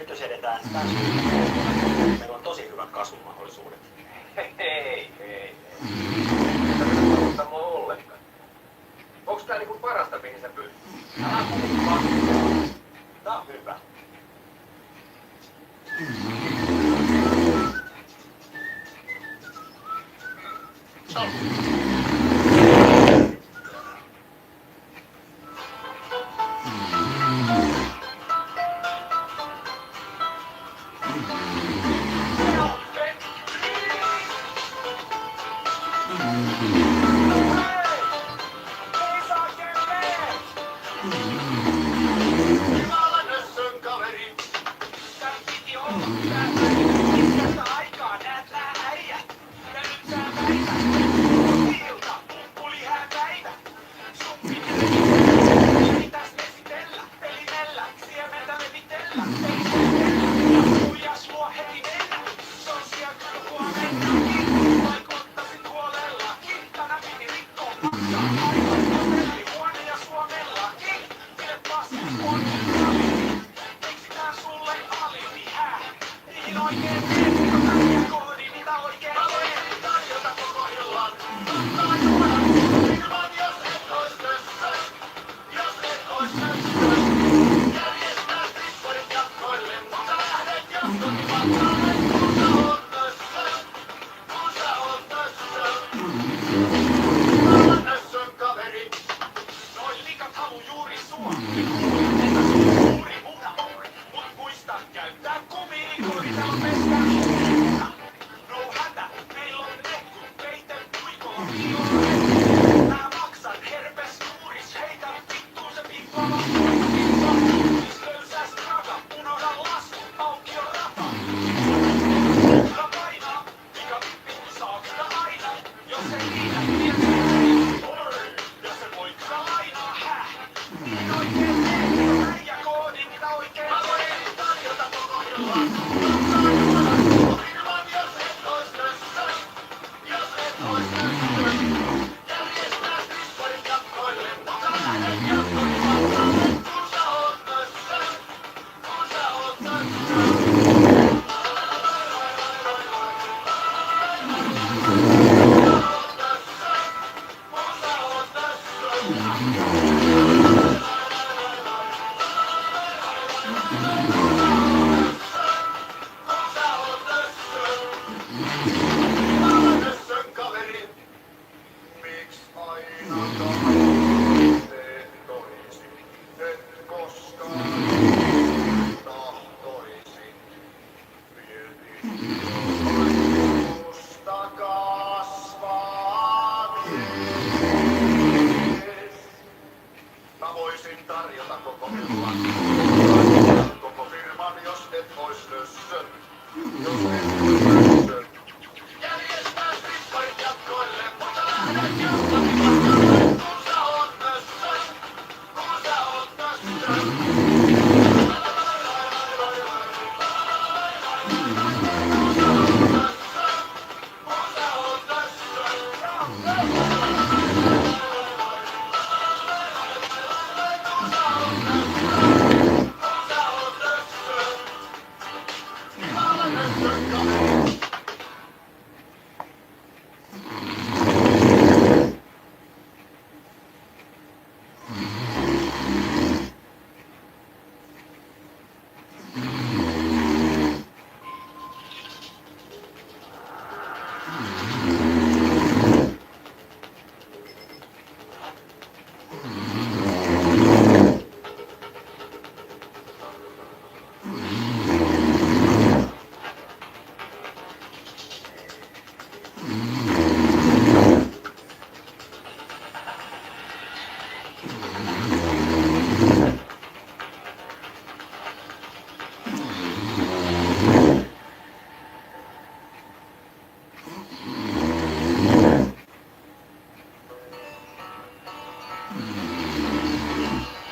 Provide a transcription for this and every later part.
Nyt jos edetään tämän meillä on tosi hyvät kasvumahdollisuudet. Ei. Mitä nyt haluta mua ollenkaan? Onks tää niinku parasta, mihin sä pystyt? Älä puhu vaan. Tää on hyvä.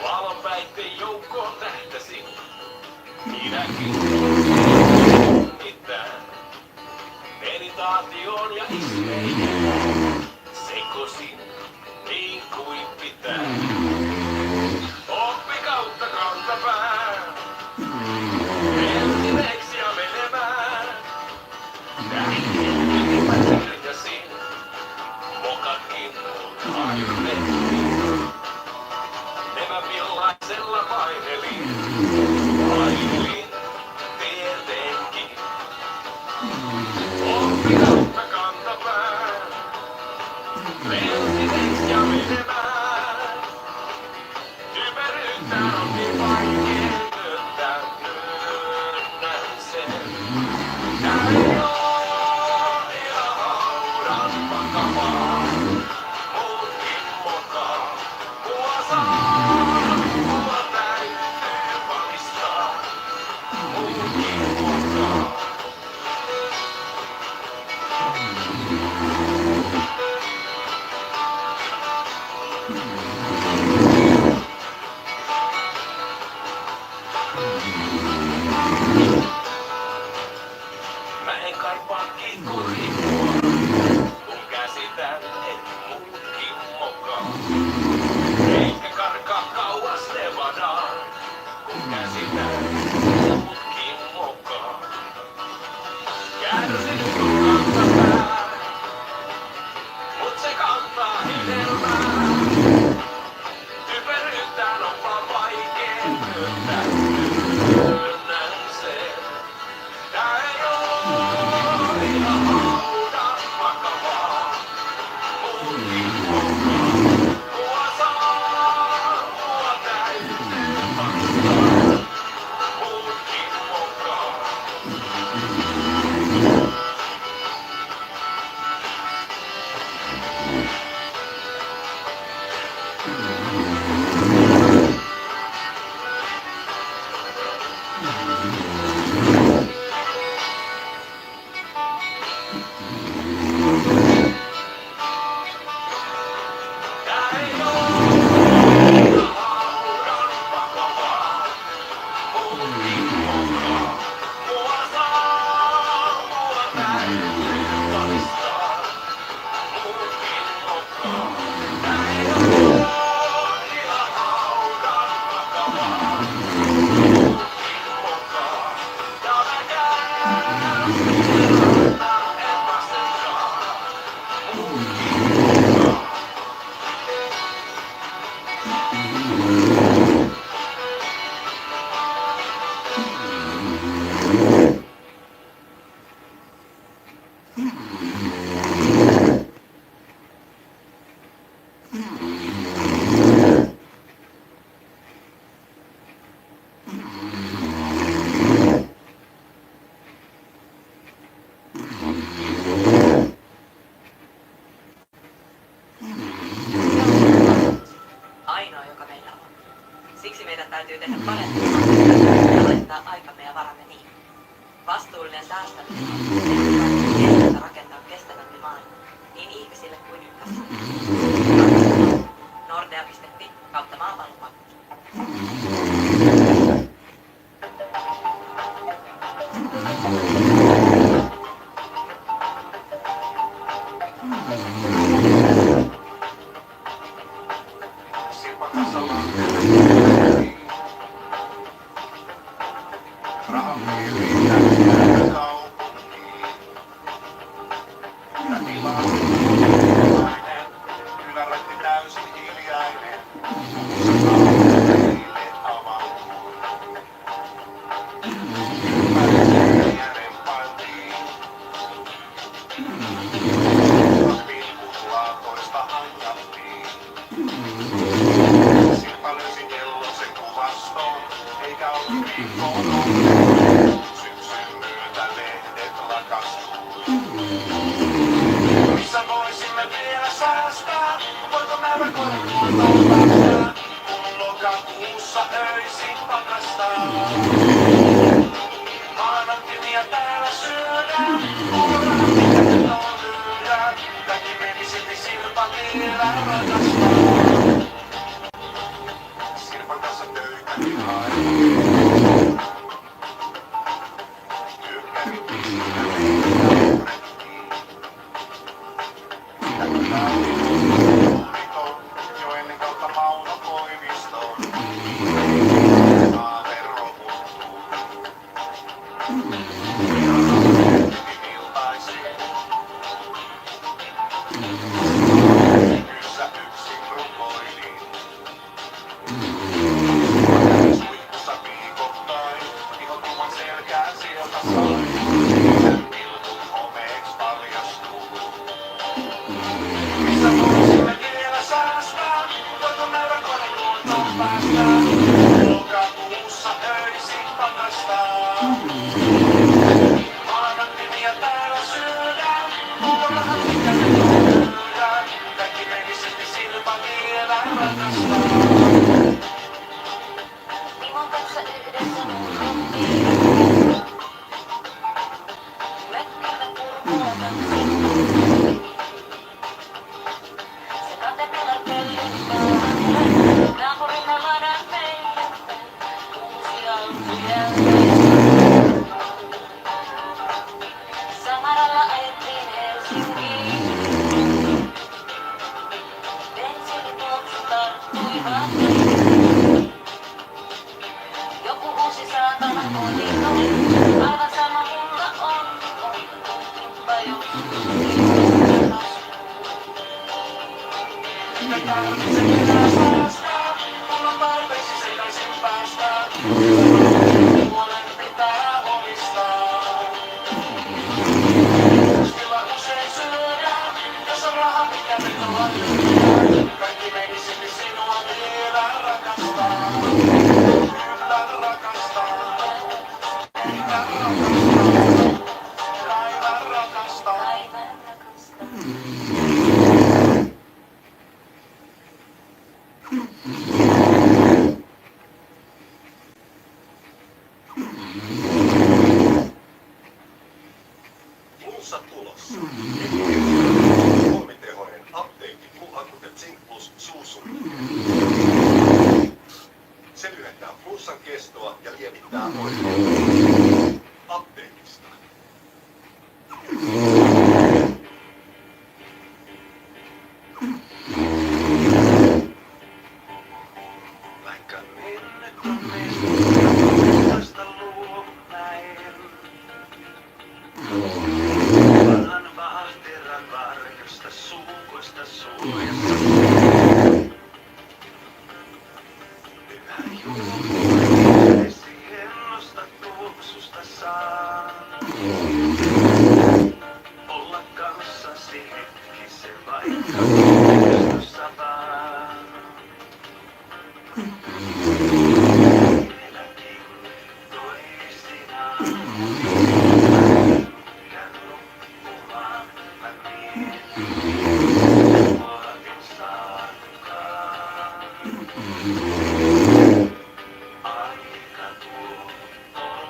Valonpäitten joukkoon tähtäsin. Minäkin mitään. Meditaatioon ja ismeihin sekosin niin kuin pitää. Oppi kautta kantapää. Eltineeksi ja menemään. Näin mä kirjasin. Mokatkin mut harjoitettiin. Nämä millaisella painelin. Painelin tietenkin. Oppi kautta kantapää. Eltineeksi ja menemään. Typeryyttä on niin vaikea myöntää. Myönnän sen. Tää ei oo ihan haudan vakavaa. Muutkin mokaa. Mua saa, mua täytyy valistaa. Muutkin mokaa. Mä en kaipaa kikurikua, kun käsitän, et muutkin mokaa. Eikä karkaa kauas Nevadaan, kun käsitän, et muutkin mokaa. Kärsin sun kantapää, mut se kantaa hedelmää. Typeryyttään on vaan vaikee myöntää. Myönnän sen. Tää ei oo ihan haudan vakavaa. Muutkin mokaa. Mua saa, mua täytyy valistaa. Muutkin mokaa. Tää ei oo ihan haudan vakavaa. Muutkin mokaa. Mua saa, mua täytyy valistaa. Muutkin mokaa. Tää ei oo ihan haudan vakavaa. Muutkin mokaa. Ja mä käyn, en vastenkaan. Muutkin mokaa. Ainoa, joka meillä on. Siksi meidän täytyy tehdä paremmin ja laittaa aikamme ja varamme niin. Vastuullinen säästäminen on kestävä rakentaa kestävämpi maailma, niin ihmisille kuin ympäristölle. Nordea.fi/maapallopankki. Sirpa Kasala. Raha ei riitä. Jo ennen kautta Mauno Koivistoon. Aavero muuttuu. Iltaisiin. Kyssä yksin rukoilin. Suihkussa viikoittain. Ihotuman selkään sieltä sain. Pilkut homeeks paljastuu. Missä voisimme vielä säästää? Voiko näydä koneluontoon päästää? Lokakuussa öisin pakastaa. Maanan nimiä täällä syödään. Mulla vähän mikä me myydään. Kaikki meni silti silmä vielä rakastaa. Imon kanssa yhdessä nyt kotiin. Mökkillä purkuutan sinne. Se katepellar pöllyttää. Naapurimme ladan meille. Uusi alku jälleen. Samaralla ajettiin Helsinkiin. Bensiinituoksu tarttui hattiin. Joku uusi saatana kotiin oli. Aivan sama mulla on. Onpa joskus Mitä tarvitse enää säästää? Mulla on tarpeeksi sekaisin päästää. Puolen pitää omistaa. Mustilla usein syödään. Jos on raha, mikä vetoa lyödään. Kaikki meni silti sinua vielä rakastaa. Kyllä rakastaa. Kyllä rakastaa. Aivan rakastaa. aivan rakastaa. Flunssa tulossa. Kolmitehoinen apteekki Akuten Zinc Plus suusuhde. Se lyhentää flunssan kestoa ja lievittää oireita. Apteekista. Vaikka mennyt on meistä luo näin. Vanhan vahtiran varjosta suukoista suojassa. Yhä juuri hienosta tuoksusta saa. Olla kanssasi hetkisen vaikka muistossa vaan. Vieläkin toisinaan. Jään loppumaan väliin. Vuotin saankaan. Aika tuo on.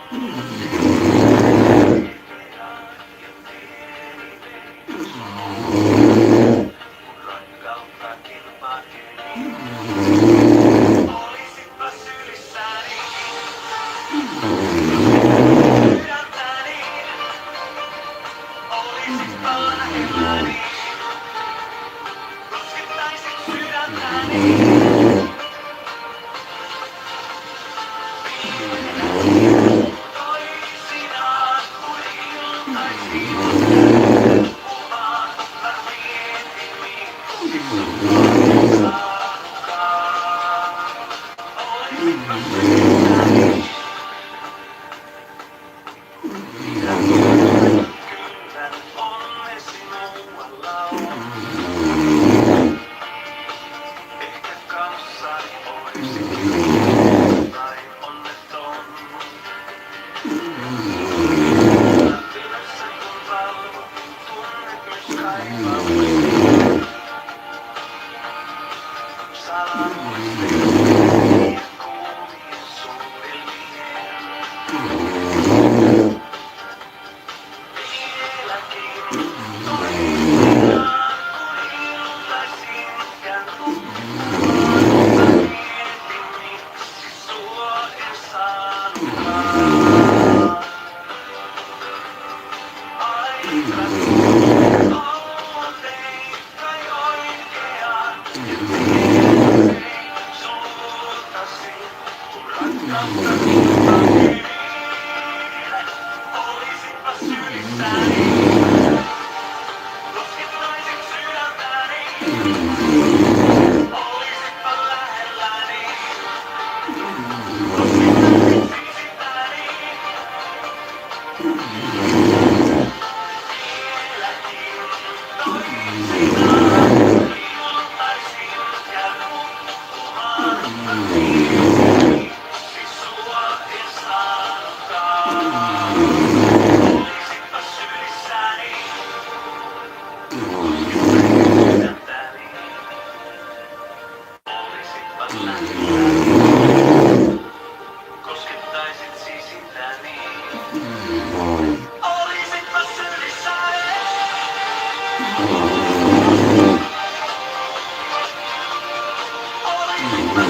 Rakkauttakin pakeni. Olisitpa sylissäni. Sydäntäni. Olisitpa lähelläni. Koskettaisit sydäntäni. Toisinaan kuin iltaisin. Kumaan värvietimiin. Saankaan. Olisitpa sylissäni. Kyllä onnesi muualla on. Ehkä kanssani olisit tai onneton. Työssä kun kai oikeaan. Suuntasi, kun rakkautta mittasin. Olisitpa sylissäni, koskettaisit sydäntäni. Olisitpa lähelläni, koskettaisit sisitäni. Koskettaisit sisitäni. Olisitpa sylissäni. Olisitpa sylissäni. Olisitpa